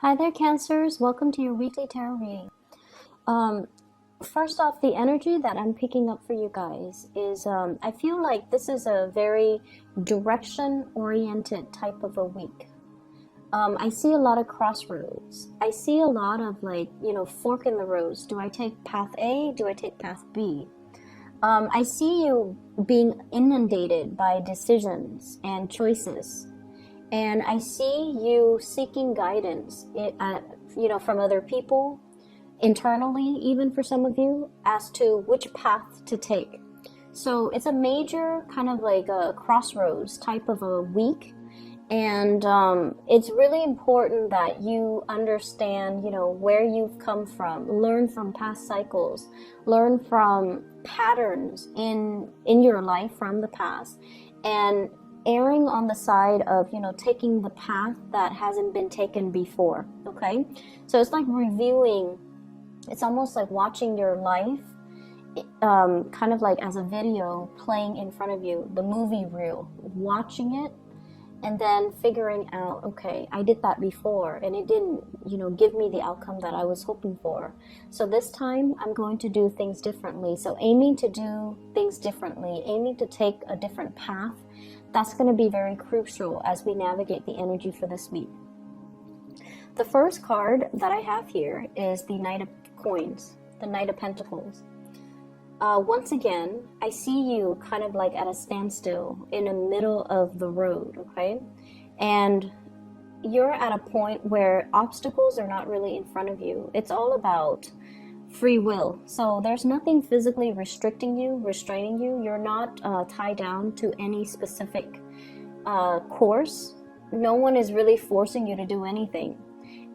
Hi there, Cancers. Welcome to your weekly tarot reading. Um, First off, the energy that I'm picking up for you guys is I feel like this is a very direction-oriented type of a week. I see a lot of crossroads. I see a lot of fork in the roads. Do I take path A? Do I take path B? I see you being inundated by decisions and choices. And I see you seeking guidance, from other people, internally, even for some of you, as to which path to take. So it's a major kind of like a crossroads type of a week. And it's really important that you understand, where you've come from, learn from past cycles, learn from patterns in your life from the past, and erring on the side of, taking the path that hasn't been taken before, okay? So it's like reviewing, it's almost like watching your life, kind of like as a video playing in front of you, the movie reel, watching it, and then figuring out, okay, I did that before, and it didn't, give me the outcome that I was hoping for. So this time, I'm going to do things differently. So aiming to do things differently, aiming to take a different path, that's going to be very crucial as we navigate the energy for this week. The first card that I have here is the Knight of Coins, the Knight of Pentacles. Once again, I see you kind of like at a standstill in the middle of the road, okay? And you're at a point where obstacles are not really in front of you. It's all about free will. So there's nothing physically restricting you, restraining you. You're not tied down to any specific course. No one is really forcing you to do anything.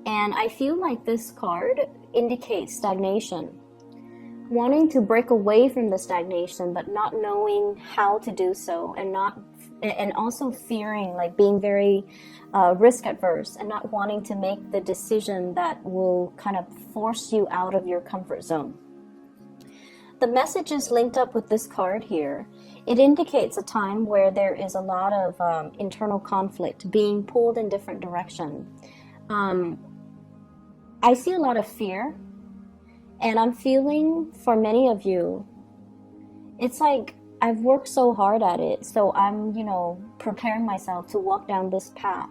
And I feel like this card indicates stagnation. Wanting to break away from the stagnation, but not knowing how to do so, and also fearing, like being very risk adverse and not wanting to make the decision that will kind of force you out of your comfort zone. The message is linked up with this card here. It indicates a time where there is a lot of internal conflict, being pulled in different directions. I see a lot of fear. And I'm feeling, for many of you, it's like I've worked so hard at it, so I'm, preparing myself to walk down this path.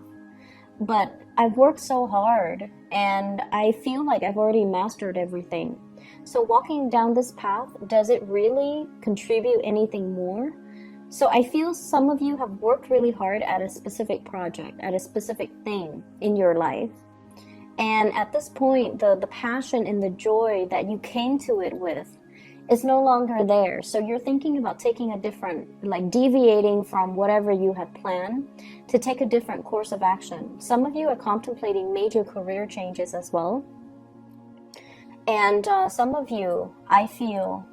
But I've worked so hard, and I feel like I've already mastered everything. So walking down this path, does it really contribute anything more? So I feel some of you have worked really hard at a specific project, at a specific thing in your life. And at this point, the passion and the joy that you came to it with is no longer there. So you're thinking about taking a different, like deviating from whatever you had planned to take a different course of action. Some of you are contemplating major career changes as well. And some of you, I feel,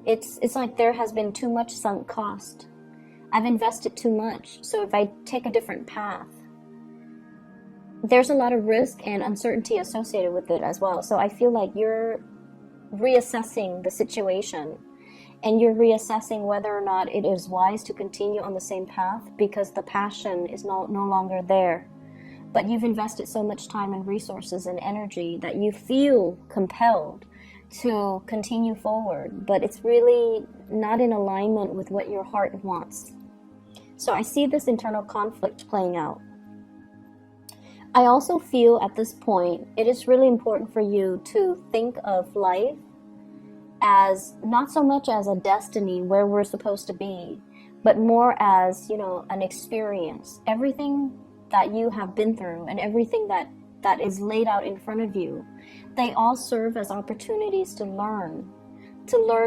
it's like there has been too much sunk cost. I've invested too much. So if I take a different path, there's a lot of risk and uncertainty associated with it as well. So I feel like you're reassessing the situation, and you're reassessing whether or not it is wise to continue on the same path because the passion is no longer there. But you've invested so much time and resources and energy that you feel compelled to continue forward, but it's really not in alignment with what your heart wants. So I see this internal conflict playing out. I also feel at this point, it is really important for you to think of life as not so much as a destiny where we're supposed to be, but more as, an experience. Everything that you have been through and everything that is laid out in front of you, they all serve as opportunities to learn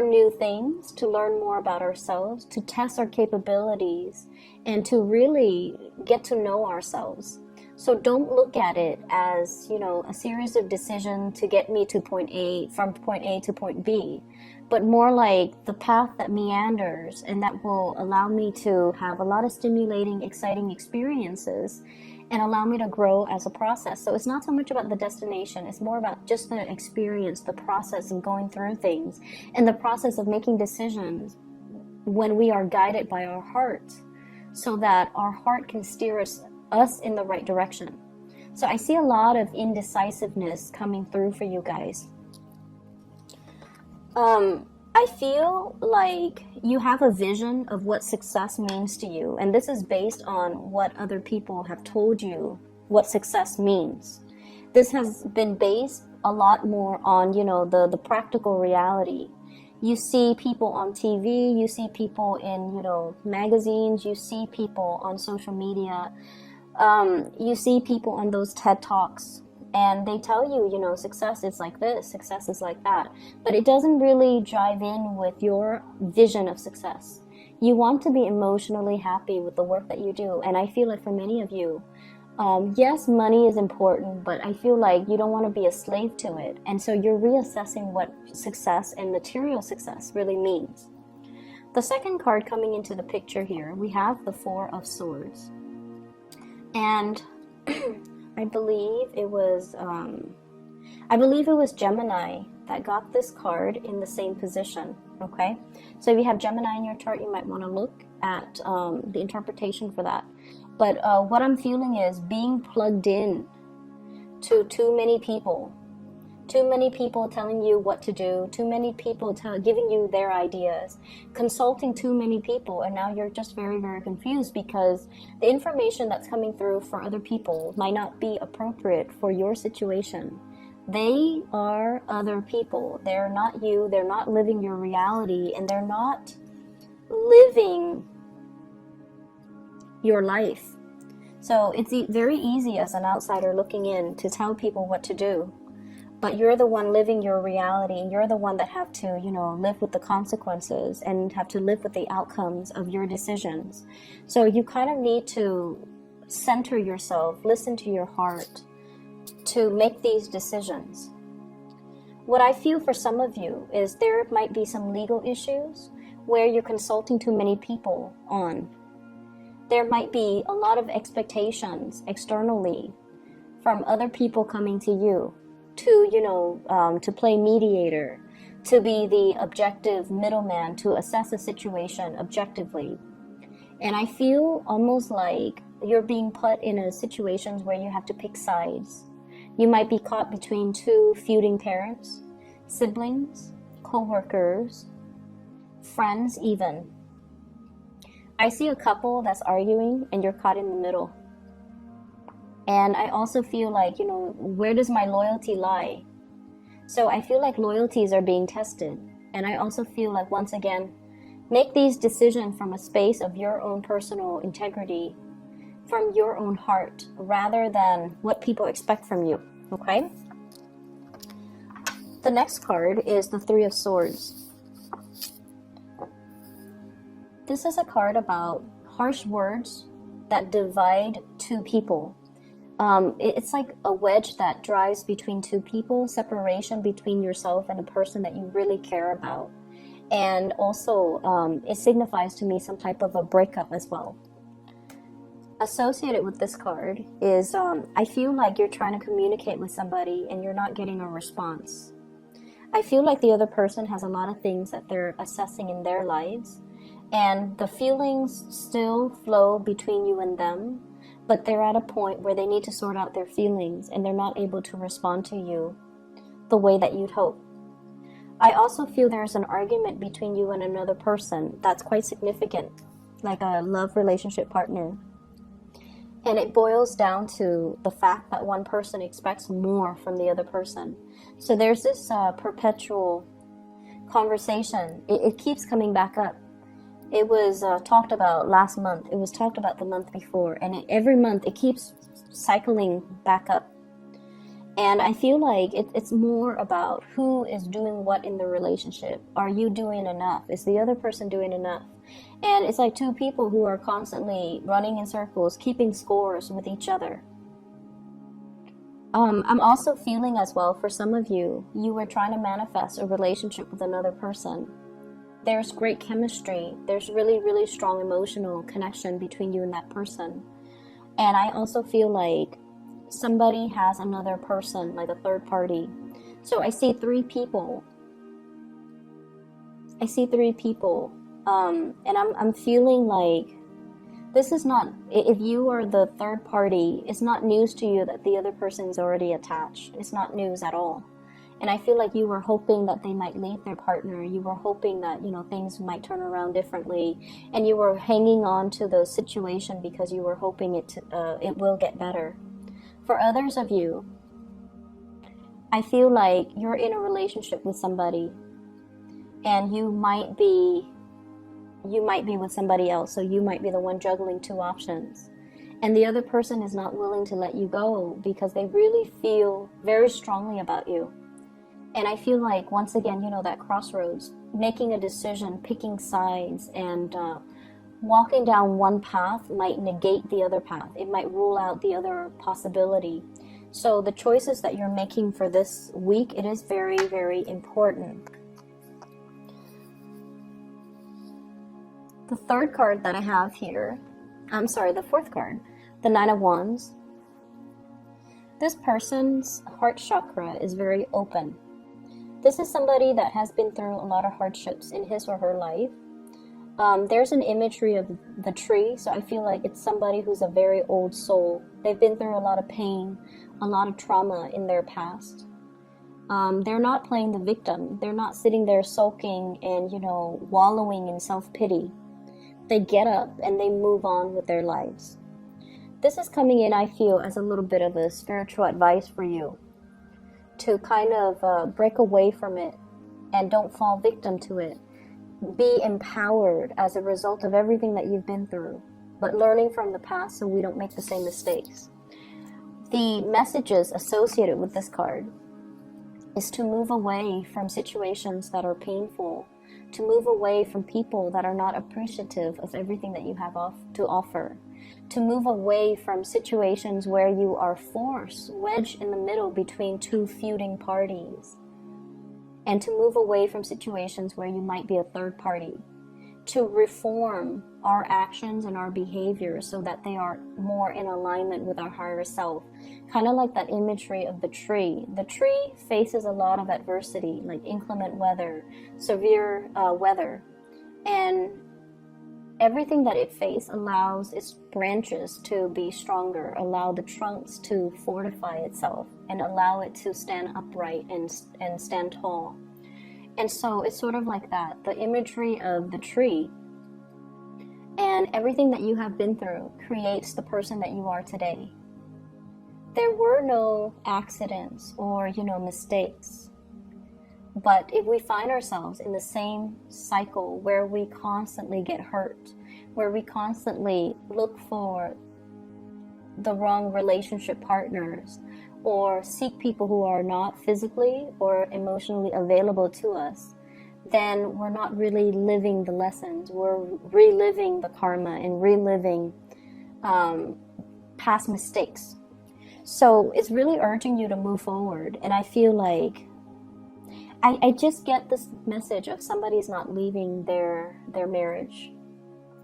new things, to learn more about ourselves, to test our capabilities, and to really get to know ourselves. So don't look at it as, a series of decisions to get me to point A, from point A to point B, but more like the path that meanders and that will allow me to have a lot of stimulating, exciting experiences and allow me to grow as a process. So it's not so much about the destination, it's more about just the experience, the process of going through things, and the process of making decisions when we are guided by our heart, so that our heart can steer us in the right direction. So I see a lot of indecisiveness coming through for you guys. I feel like you have a vision of what success means to you, and this is based on what other people have told you what success means. This has been based a lot more on, you know, the practical reality. You see people on TV, you see people in, you know, magazines, you see people on social media, you see people on those TED Talks, and they tell you, you know, success is like this, success is like that, but it doesn't really jive in with your vision of success. You want to be emotionally happy with the work that you do, and I feel like for many of you, yes, money is important, but I feel like you don't want to be a slave to it, and so you're reassessing what success and material success really means. The second card coming into the picture here, we have the Four of Swords, and I believe it was Gemini that got this card in the same position. Okay, so if you have Gemini in your chart, you might want to look at the interpretation for that. But what I'm feeling is being plugged in to too many people telling you what to do, too many people giving you their ideas, consulting too many people, and now you're just very, very confused because the information that's coming through for other people might not be appropriate for your situation. They are other people. They're not you. They're not living your reality, and they're not living your life. So it's very easy as an outsider looking in to tell people what to do. But you're the one living your reality, and you're the one that have to, you know, live with the consequences and have to live with the outcomes of your decisions. So you kind of need to center yourself, listen to your heart to make these decisions. What I feel for some of you is there might be some legal issues where you're consulting too many people on. There might be a lot of expectations externally from other people coming to you to, you know, to play mediator, to be the objective middleman, to assess a situation objectively. And I feel almost like you're being put in a situations where you have to pick sides. You might be caught between two feuding parents, siblings, co-workers, friends even. I see a couple that's arguing and you're caught in the middle. And I also feel like, you know, where does my loyalty lie? So I feel like loyalties are being tested. And I also feel like, once again, make these decisions from a space of your own personal integrity, from your own heart, rather than what people expect from you, okay? The next card is the Three of Swords. This is a card about harsh words that divide two people. It's like a wedge that drives between two people, separation between yourself and a person that you really care about. And also, it signifies to me some type of a breakup as well. Associated with this card is, I feel like you're trying to communicate with somebody and you're not getting a response. I feel like the other person has a lot of things that they're assessing in their lives, and the feelings still flow between you and them, but they're at a point where they need to sort out their feelings and they're not able to respond to you the way that you'd hope. I also feel there's an argument between you and another person that's quite significant, like a love relationship partner. And it boils down to the fact that one person expects more from the other person. So there's this perpetual conversation. It keeps coming back up. It was talked about last month. It was talked about the month before. And every month it keeps cycling back up. And I feel like it's more about who is doing what in the relationship. Are you doing enough? Is the other person doing enough? And it's like two people who are constantly running in circles, keeping scores with each other. I'm also feeling as well, for some of you, you were trying to manifest a relationship with another person. There's great chemistry. There's really, really strong emotional connection between you and that person. And I also feel like somebody has another person, like a third party. So I see three people. And I'm feeling like This is not, if you are the third party, it's not news to you that the other person is already attached. It's not news at all. And I feel like you were hoping that they might leave their partner. You were hoping that, you know, things might turn around differently. And you were hanging on to the situation because you were hoping it will get better. For others of you, I feel like you're in a relationship with somebody. And you might be with somebody else. So you might be the one juggling two options. And the other person is not willing to let you go because they really feel very strongly about you. And I feel like, once again, you know, that crossroads, making a decision, picking sides, and walking down one path might negate the other path. It might rule out the other possibility. So the choices that you're making for this week, it is very, very important. The third card that I have here, the fourth card, the Nine of Wands. This person's heart chakra is very open. This is somebody that has been through a lot of hardships in his or her life. There's an imagery of the tree, so I feel like it's somebody who's a very old soul. They've been through a lot of pain, a lot of trauma in their past. They're not playing the victim. They're not sitting there sulking and, you know, wallowing in self-pity. They get up and they move on with their lives. This is coming in, I feel, as a little bit of a spiritual advice for you to kind of break away from it and don't fall victim to it. Be empowered as a result of everything that you've been through, but learning from the past so we don't make the same mistakes. The messages associated with this card is to move away from situations that are painful, to move away from people that are not appreciative of everything that you have to offer, to move away from situations where you are wedged in the middle between two feuding parties, and to move away from situations where you might be a third party, to reform our actions and our behaviors so that they are more in alignment with our higher self. Kind of like that imagery of the tree. The tree faces a lot of adversity, like inclement weather, severe weather, and everything that it faces allows its branches to be stronger, allow the trunks to fortify itself, and allow it to stand upright and stand tall. And so it's sort of like that, the imagery of the tree. And everything that you have been through creates the person that you are today. There were no accidents or, you know, mistakes. But if we find ourselves in the same cycle where we constantly get hurt, where we constantly look for the wrong relationship partners, or seek people who are not physically or emotionally available to us, then we're not really living the lessons. We're reliving the karma and reliving past mistakes. So it's really urging you to move forward. And I feel like I just get this message of somebody's not leaving their marriage.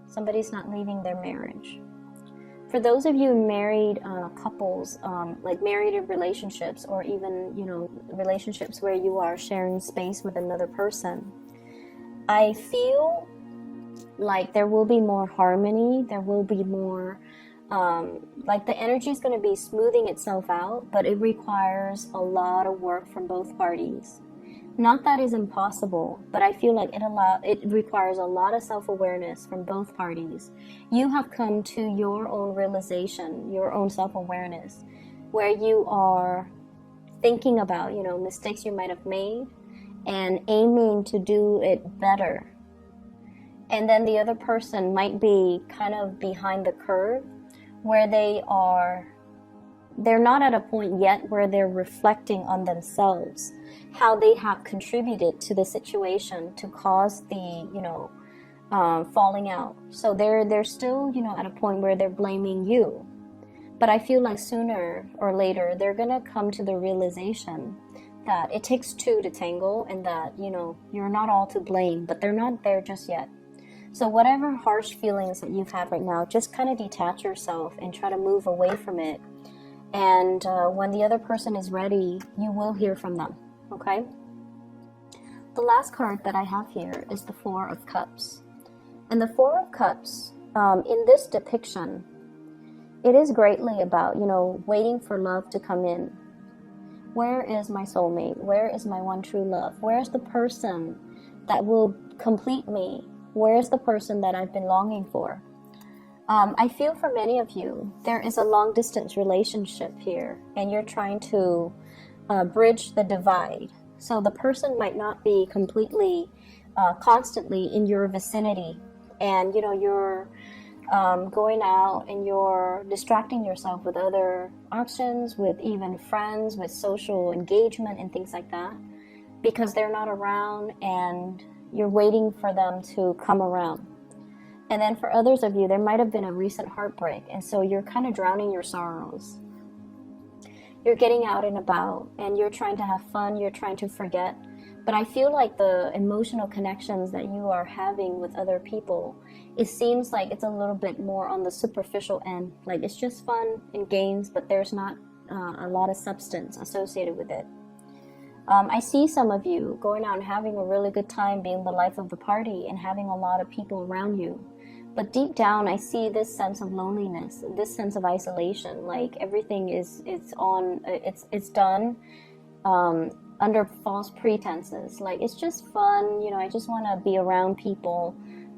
Somebody's not leaving their marriage. For those of you married couples, like married in relationships, or even, you know, relationships where you are sharing space with another person, I feel like there will be more harmony. There will be more, like the energy is going to be smoothing itself out, but it requires a lot of work from both parties. Not that is impossible, but I feel like it requires a lot of self-awareness from both parties. You have come to your own realization, your own self-awareness, where you are thinking about, you know, mistakes you might have made and aiming to do it better. And then the other person might be kind of behind the curve, where they're not at a point yet where they're reflecting on themselves, how they have contributed to the situation to cause the, you know, falling out. So they're still, you know, at a point where they're blaming you. But I feel like sooner or later, they're going to come to the realization that it takes two to tango, and that, you know, you're not all to blame, but they're not there just yet. So whatever harsh feelings that you've had right now, just kind of detach yourself and try to move away from it. And when the other person is ready, you will hear from them, okay? The last card that I have here is the Four of Cups. And the Four of Cups in this depiction, it is greatly about, you know, waiting for love to come in. Where is my soulmate? Where is my one true love? Where's the person that will complete me? Where's the person that I've been longing for? I feel for many of you, there is a long distance relationship here, and you're trying to bridge the divide. So the person might not be completely, constantly in your vicinity, and you know, you're going out and you're distracting yourself with other options, with even friends, with social engagement and things like that, because they're not around and you're waiting for them to come around. And then for others of you, there might have been a recent heartbreak, and so you're kind of drowning your sorrows. You're getting out and about, and you're trying to have fun, you're trying to forget. But I feel like the emotional connections that you are having with other people, it seems like it's a little bit more on the superficial end. Like it's just fun and games, but there's not a lot of substance associated with it. I see some of you going out and having a really good time, being the life of the party and having a lot of people around you. But deep down, I see this sense of loneliness, this sense of isolation. Like everything it's done under false pretenses. Like it's just fun, you know, I just want to be around people.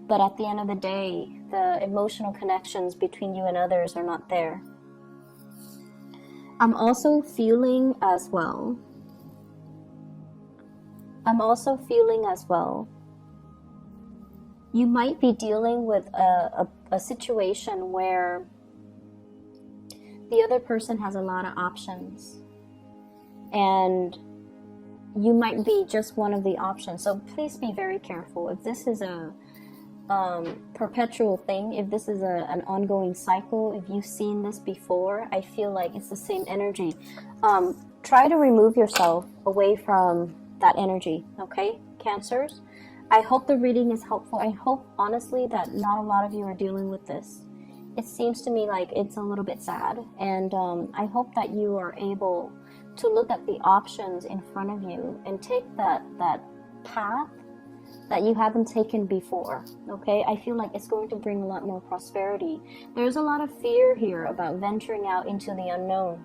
But at the end of the day, the emotional connections between you and others are not there. I'm also feeling as well, you might be dealing with a situation where the other person has a lot of options and you might be just one of the options. So please be very careful. If this is a perpetual thing, if this is an ongoing cycle, if you've seen this before, I feel like it's the same energy. Try to remove yourself away from that energy, okay, Cancers? I hope the reading is helpful. I hope, honestly, that not a lot of you are dealing with this. It seems to me like it's a little bit sad, and I hope that you are able to look at the options in front of you and take that path that you haven't taken before, okay? I feel like it's going to bring a lot more prosperity. There's a lot of fear here about venturing out into the unknown,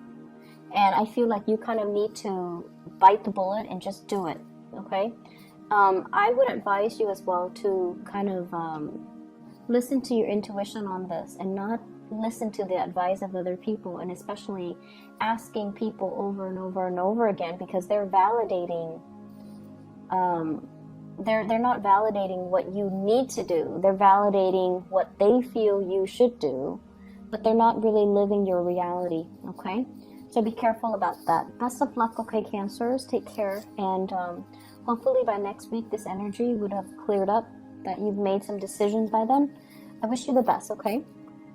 and I feel like you kind of need to bite the bullet and just do it, okay? I would advise you as well to kind of listen to your intuition on this and not listen to the advice of other people, and especially asking people over and over and over again, because they're validating, they're not validating what you need to do. They're validating what they feel you should do, but they're not really living your reality, okay? So be careful about that. Best of luck, okay, Cancers? Take care, and hopefully by next week this energy would have cleared up, that you've made some decisions by then. I wish you the best, okay?